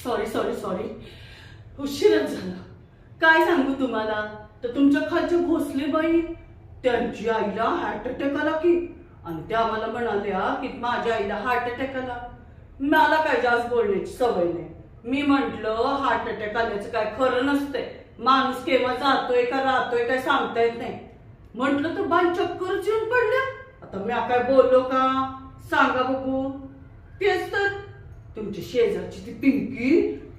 Sorry sorry sorry, उशीरच झाला. काय सांगू तुम्हाला, तर तुमच्या खालच्या भोसले बाई त्यांची आईला हार्ट अटॅक आला की, आणि त्या आम्हाला म्हणाल्या की माझ्या आईला हार्ट अटॅक आला. मला काय जास्त बोलण्याची सवय नाही. मी म्हंटल हार्ट अटॅक आल्याचं काय खरं नसतंय, माणूस केव्हा जातोय का राहतोय काय सांगता येत नाही. म्हंटल तर बाई चक्करच येऊन पडल्या. आता मी काय बोललो का सांगा बघू. तेच तर तुमच्या शेजारची ती पिंकी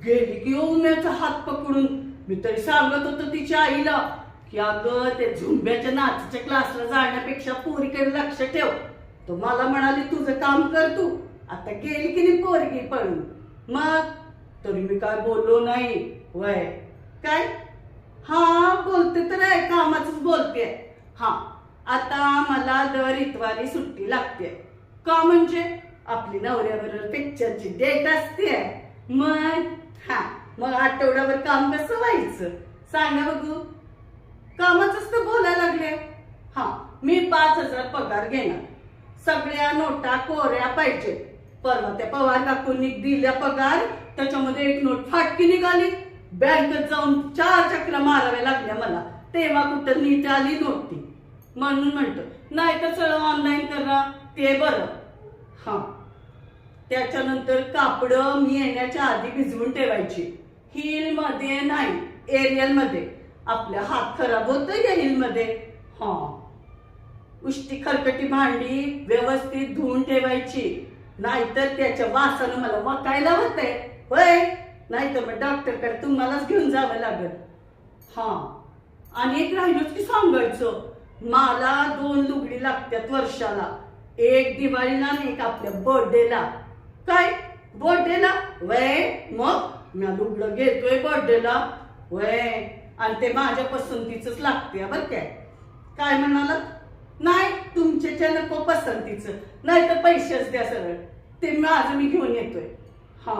गेली की उन्हाचा हात पकडून. मी तरी सांगत होतो तिच्या आईला की अगं ते झुंब्याच्या नाचाच्या क्लासला जाण्यापेक्षा पोरीकडे लक्ष ठेव. तो मला म्हणाली तुझं काम कर तू. आता गेली की नाही पोरगी पळून. मग तरी मी काय बोललो नाही. वय काय हा बोलते तर आहे, कामाचंच बोलते. हा आता मला दर इतवारी सुट्टी लागते. का म्हणजे आपली नवऱ्याबरोबर पिक्चरची डेट असते. मग आठवड्याभर काम कसं व्हायचं सांगा बघू. कामाचंच तर बोलायला लागले. हा मी 5,000 पगार घेणार. सगळ्या नोटा कोऱ्या पाहिजे. परवा त्या पवार काकूंनी दिल्या पगार, त्याच्यामध्ये एक नोट फाटकी निघाली. बँकेत जाऊन 4 चक्रा माराव्या लागल्या मला, तेव्हा कुठं नीट आली नोट ती. म्हणून म्हणतो नाही तर सगळं ऑनलाईन करा ते बरं. हा त्याच्यानंतर कापड मी येण्याच्या आधी भिजवून ठेवायची. हिल मध्ये नाही, एरियल मध्ये. आपल्या हात खराब होतोय या हिल मध्ये. हा उष्टी खरकटी भांडी व्यवस्थित धुवून ठेवायची, नाहीतर त्याच्या वासानं मला वकायला होतंय. होय नाहीतर मग डॉक्टरकडे तुम्हालाच घेऊन जावं लागेल. हा आणि एक राहिलंच की सांगायचं, मला 2 लुगडी लागतात वर्षाला. एक दिवाळीला आणि एक आपल्या बर्थडेला. काय बर्थडेला? वय मग मी लुगडं घेतोय बर्थडेला. वय आणि ते माझ्या पसंतीच लागते बर काय. काय म्हणाला? नाही तुमच्या नको पसंतीचं, नाही तर पैसेच द्या सरळ, ते माझं मी घेऊन येतोय. हा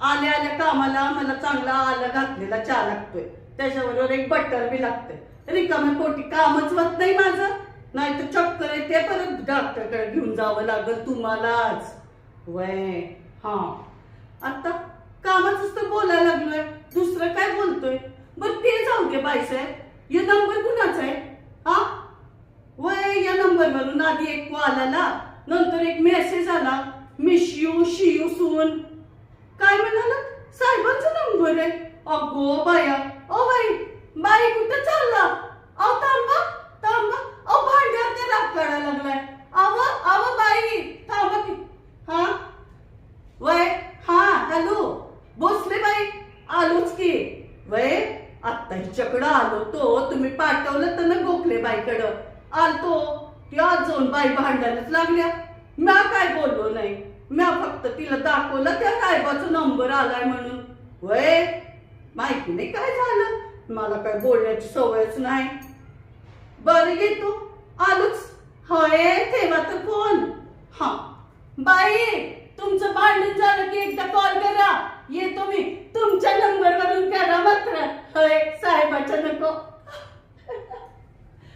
आल्या आल्या कामाला मला चांगला आला घातलेला चहा लागतोय, त्याच्याबरोबर एक बटर बी लागतंय. रिकाम्या पोटी कामच होत नाही माझं, नाही तर चक्कर येते, परत डॉक्टरकडे घेऊन जावं लागल तुम्हालाच. वय हा आता कामाच तर बोलायला लागलोय, दुसरं काय बोलतोय. बर ते जाऊ दे बाईसाहेब, या नंबर कुणाचा आहे? हा वय या नंबर वरून आधी एक कॉल आला, नंतर एक मेसेज आला, miss you she you soon. काय म्हणाला? साहेबांचा नंबर आहे. अगो बाया, ओ बाई बाई कुठं चालला? अहो थांबा थांबा, अहो भांड्यावर ते राग काढायला लागलाय. आव बाई थांबा की. हा वय हा हॅलो भोसले बाई, आलोच की. वय आता हिच्याकडं आलो तो, तुम्ही पाठवलं तर ना गोखले बाईकडं आलतो. त्या जाऊन बाई भांडायलाच लागल्या. म्या काय बोललो नाही, म्या फक्त तिला दाखवलं त्या साहेबाचा नंबर आलाय म्हणून. वय माहिती नाही काय झालं, मला काय बोलण्याची सवयच नाही. बरं घेतो आलोच. होय ठेवा तर फोन. हा बाई तुमचं भांडण झालं की एकदा कॉल करा, येतो मी. तुमच्या नंबरवरून करा मात्र. होय साहेबाच्या नको.